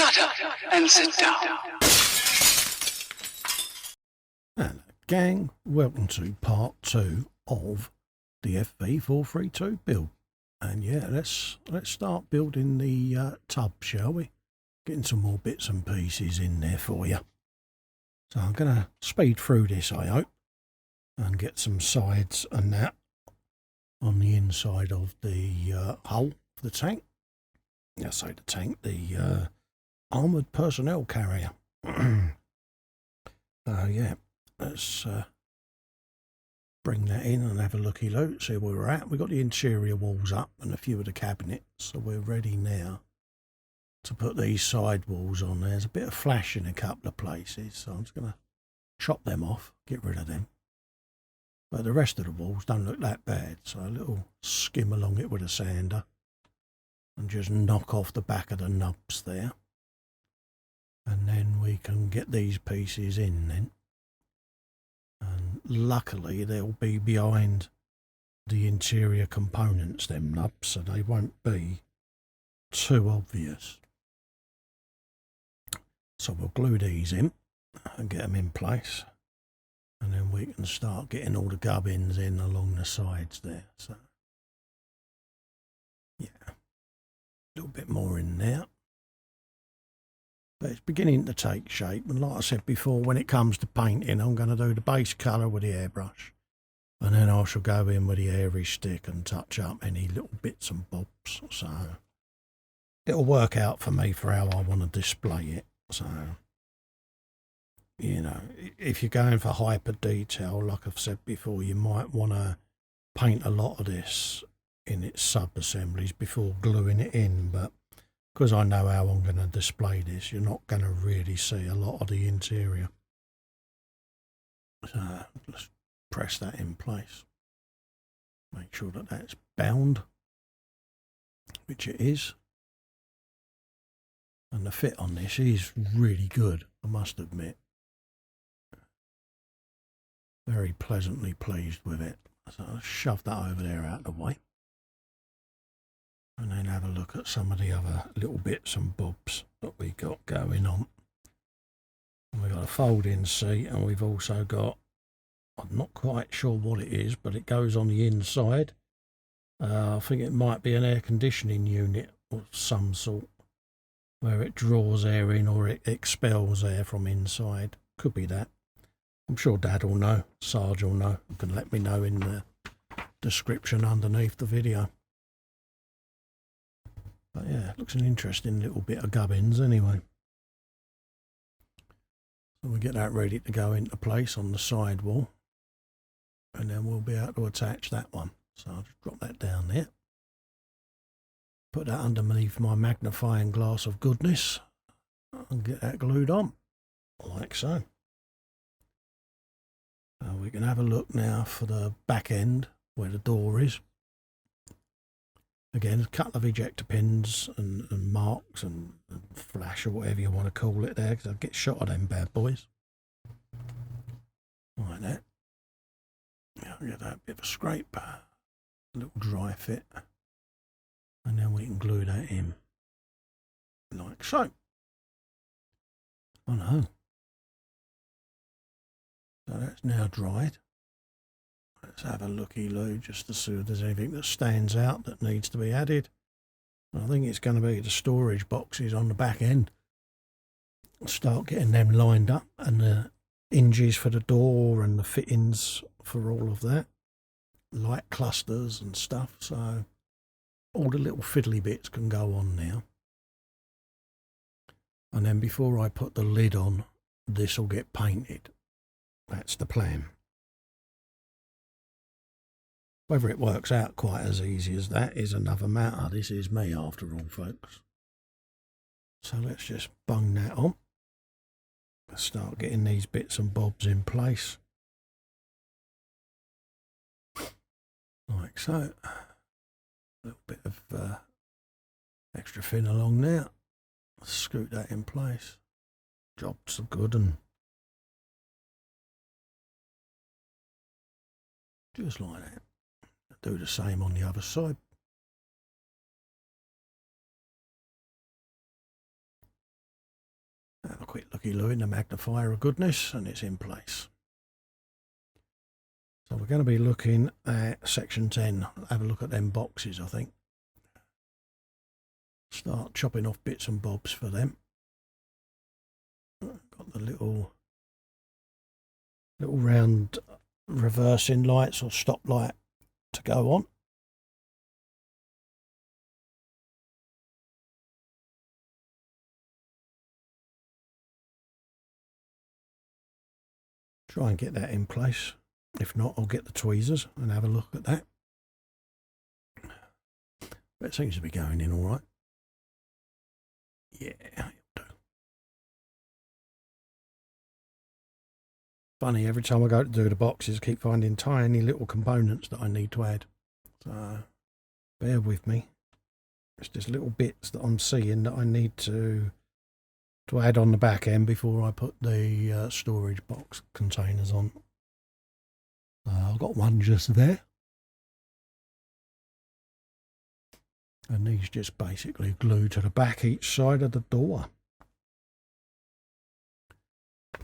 Shut up and sit down. Hello gang, welcome to part 2 of the FV432 build. And yeah, let's start building the tub, shall we? Getting some more bits and pieces in there for you. So I'm going to speed through this, I hope, and get some sides and that on the inside of the hull of the tank. I say the tank, the armoured personnel carrier. So yeah, let's bring that in and have a looky-loo, see where we're at. We've got the interior walls up and a few of the cabinets, so we're ready now to put these side walls on. There's a bit of flash in a couple of places, so I'm just going to chop them off, get rid of them. But the rest of the walls don't look that bad, so a little skim along it with a sander and just knock off the back of the nubs there. And then we can get these pieces in then. And luckily they'll be behind the interior components, them nubs, so they won't be too obvious. So we'll glue these in and get them in place. And then we can start getting all the gubbins in along the sides there. So yeah, a little bit more in there. But it's beginning to take shape, and like I said before, when it comes to painting, I'm going to do the base colour with the airbrush, and then I shall go in with the airy stick and touch up any little bits and bobs. So it'll work out for me for how I want to display it. So, you know, if you're going for hyper detail, like I've said before, you might want to paint a lot of this in its sub-assemblies before gluing it in, but because I know how I'm going to display this, you're not going to really see a lot of the interior. So let's press that in place. Make sure that that's bound, which it is. And the fit on this is really good, I must admit. Very pleasantly pleased with it. So I'll shove that over there out of the way. And then have a look at some of the other little bits and bobs that we got going on. And we've got a folding seat, and we've also got, I'm not quite sure what it is, but it goes on the inside. I think it might be an air conditioning unit of some sort, where it draws air in or it expels air from inside. Could be that. I'm sure Dad will know, Sarge will know. You can let me know in the description underneath the video. But yeah, it looks an interesting little bit of gubbins anyway. So we get that ready to go into place on the side wall. And then we'll be able to attach that one. So I'll just drop that down there. Put that underneath my magnifying glass of goodness. And get that glued on. Like so. We can have a look now for the back end where the door is. Again, a couple of ejector pins and marks and flash or whatever you want to call it there, because I'll get shot of them bad boys. Like that. I'll get that bit of a scrape, a little dry fit, and then we can glue that in, like so. Oh no. So that's now dried. Let's have a looky-loo just to see if there's anything that stands out that needs to be added. I think it's going to be the storage boxes on the back end. Start getting them lined up, and the hinges for the door and the fittings for all of that. Light clusters and stuff, so all the little fiddly bits can go on now. And then before I put the lid on, this will get painted. That's the plan. Whether it works out quite as easy as that is another matter. This is me after all, folks. So let's just bung that on. Let's start getting these bits and bobs in place. Like so. A little bit of extra fin along there. Scoot that in place. Jobs are good, and just like that. Do the same on the other side. quick looky-loo in the magnifier of goodness, and it's in place. So we're going to be looking at section 10. Have a look at them boxes, I think. Start chopping off bits and bobs for them. Got the little round reversing lights or stop light to go on. Try and get that in place. If not, I'll get the tweezers and have a look at that. But it seems to be going in all right. Yeah, it'll do. Funny, every time I go to do the boxes, I keep finding tiny little components that I need to add. So bear with me. It's just little bits that I'm seeing that I need to add on the back end before I put the storage box containers on. I've got one just there. And these just basically glue to the back each side of the door.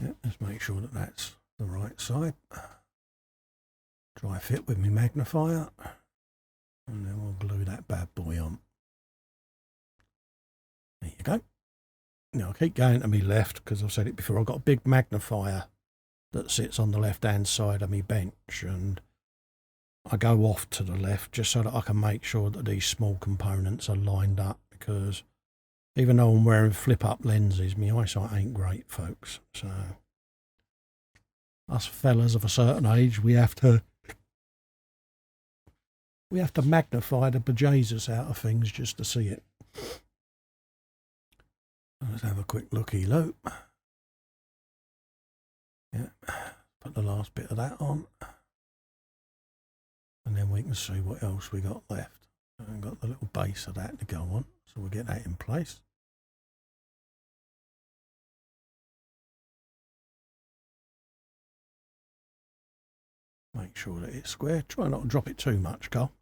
Yeah, let's make sure that that's the right side. Try fit with my magnifier. And then we'll glue that bad boy on. There you go. Now I keep going to my left because I've said it before. I've got a big magnifier that sits on the left hand side of my bench, and I go off to the left just so that I can make sure that these small components are lined up, because even though I'm wearing flip up lenses, my eyesight ain't great, folks. So us fellas of a certain age, we have to magnify the bejesus out of things just to see it. Let's have a quick looky-loo. Yeah, put the last bit of that on. And then we can see what else we got left. I've got the little base of that to go on, so we'll get that in place. Make sure that it's square. Try not to drop it too much, Carl.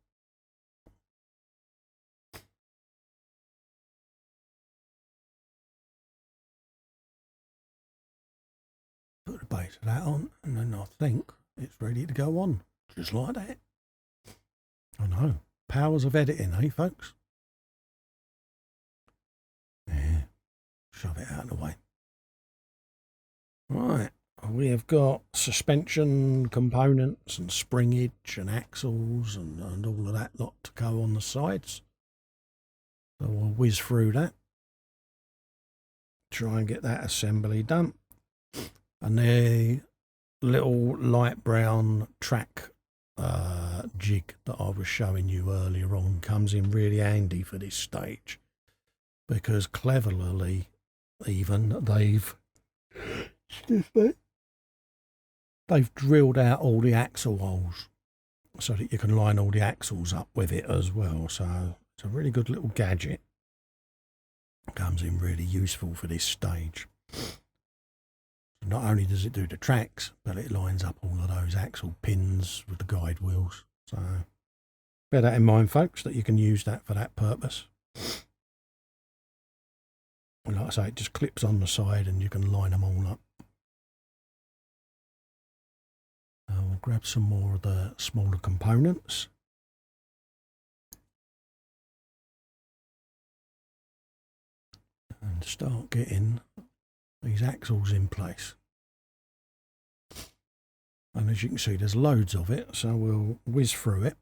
Put the base of that on, and then I think it's ready to go on. Just like that. I know. Powers of editing, eh, folks? Yeah. Shove it out of the way. Right. We have got suspension components and springage and axles and all of that lot to go on the sides. So we'll whiz through that. Try and get that assembly done. And the little light brown track jig that I was showing you earlier on comes in really handy for this stage, because cleverly even they've drilled out all the axle holes so that you can line all the axles up with it as well. So it's a really good little gadget. Comes in really useful for this stage. Not only does it do the tracks, but it lines up all of those axle pins with the guide wheels. So bear that in mind, folks, that you can use that for that purpose. And like I say, it just clips on the side and you can line them all up. We'll grab some more of the smaller components. And start getting these axles in place. And as you can see, there's loads of it, so we'll whiz through it.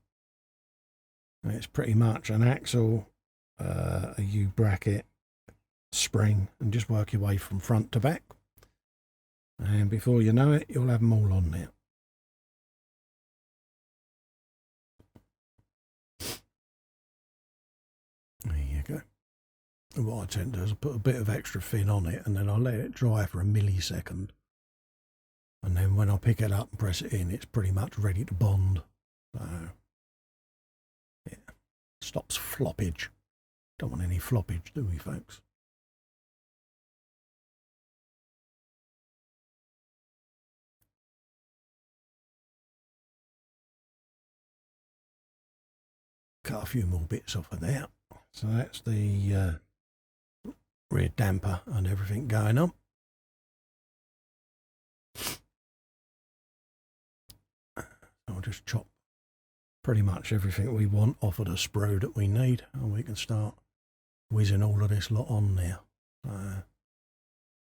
And it's pretty much an axle, a U-bracket, spring, and just work your way from front to back. And before you know it, you'll have them all on there. There you go. And what I tend to do is I put a bit of extra fin on it, and then I let it dry for a millisecond. And then when I pick it up and press it in, it's pretty much ready to bond. So, yeah, stops floppage. Don't want any floppage, do we, folks? Cut a few more bits off of there. So that's the rear damper and everything going on. just chop pretty much everything we want off of the sprue that we need, and we can start whizzing all of this lot on there. I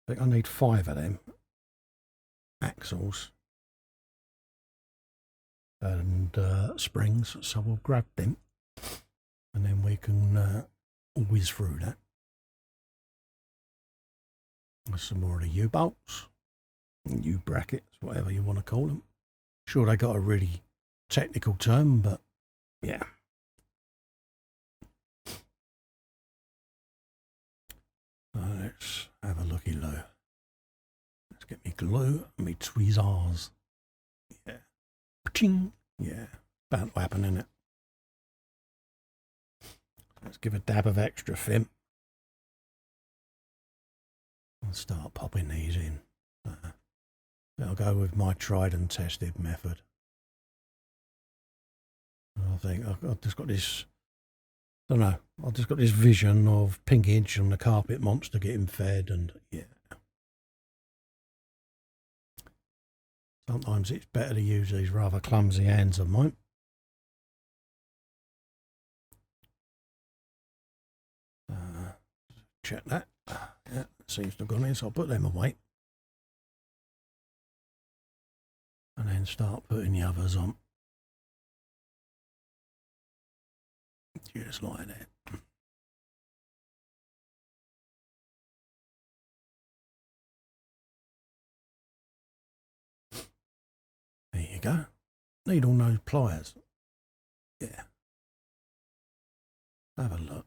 think I need 5 of them axles and springs, so we'll grab them and then we can whiz through that. There's some more of the U-bolts, U-brackets, whatever you want to call them. Sure, they got a really technical term, but yeah. Let's have a looky-loo. Let's get me glue and me tweezers. Yeah. Ching. Yeah. Bound to happen, innit? Let's give a dab of extra fin. I'll start popping these in. I'll go with my tried and tested method. I think I've just got this, I don't know, I've just got this vision of Pinkage and the carpet monster getting fed, and yeah. Sometimes it's better to use these rather clumsy hands of mine. Check that. Yeah, seems to have gone in, so I'll put them away. And then start putting the others on. Just like that. There you go. Need all those pliers. Yeah. Have a look.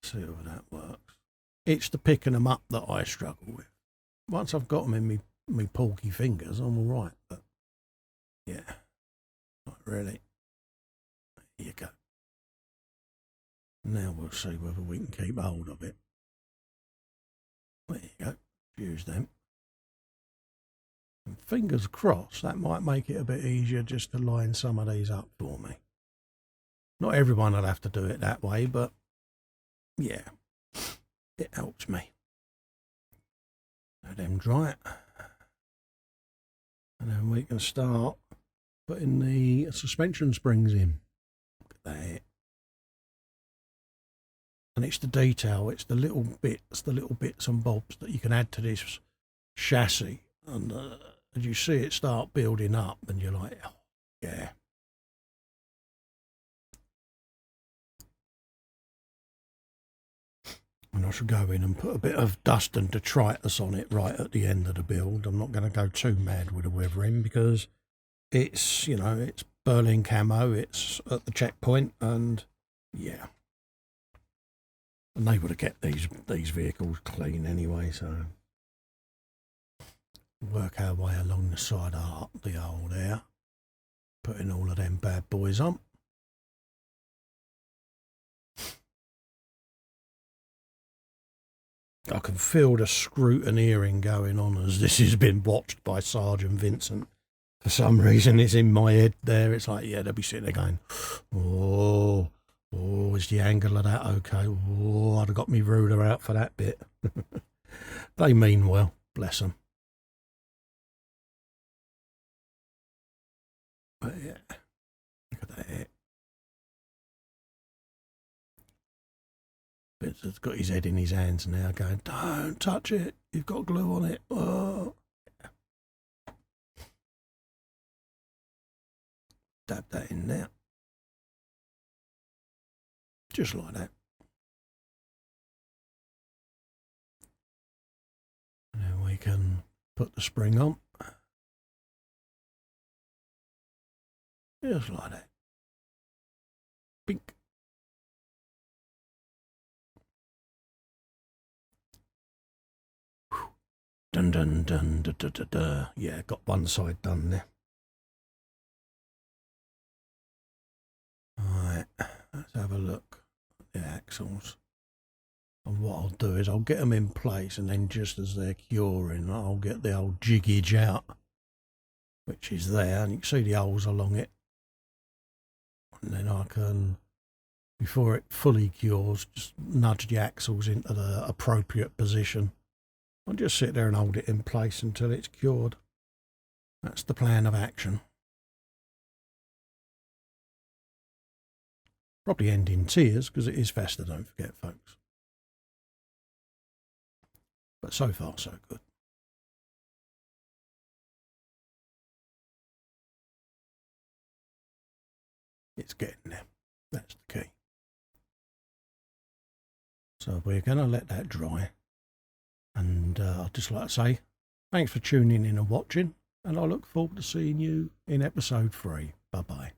See if that works. It's the picking them up that I struggle with. Once I've got them in me porky fingers, I'm all right. But yeah, not really. There you go. Now we'll see whether we can keep hold of it. There you go. Use them. And fingers crossed, that might make it a bit easier just to line some of these up for me. Not everyone will have to do it that way, but yeah, it helps me. Let them dry. And then we can start putting the suspension springs in. Look at that. And it's the detail, it's the little bits and bobs that you can add to this chassis. And as you see it start building up, and you're like, oh, yeah. And I should go in and put a bit of dust and detritus on it right at the end of the build. I'm not going to go too mad with the weathering because it's, you know, it's Berlin camo, it's at the checkpoint, and yeah. And they would have kept these vehicles clean anyway, so work our way along the side of the hole there, putting all of them bad boys on. I can feel the scrutineering going on as this has been watched by Sergeant Vincent. For some reason, it's in my head there. It's like, yeah, they'll be sitting there going, oh, is the angle of that okay? Oh, I'd have got me ruler out for that bit. They mean well, bless them. But yeah, look at that. Vincent's got his head in his hands now going, don't touch it, you've got glue on it. Oh. Dab that in there. Just like that. And then we can put the spring on. Just like that. Bink. Dun dun dun da da da da. Yeah, got one side done there. Alright, let's have a look at the axles. And what I'll do is I'll get them in place, and then just as they're curing, I'll get the old jiggage out, which is there, and you can see the holes along it. And then I can, before it fully cures, just nudge the axles into the appropriate position. I'll just sit there and hold it in place until it's cured. That's the plan of action. Probably end in tears because it is Festa, don't forget, folks. But so far, so good. It's getting there. That's the key. So we're going to let that dry. And I'd just like to say thanks for tuning in and watching. And I look forward to seeing you in episode 3. Bye-bye.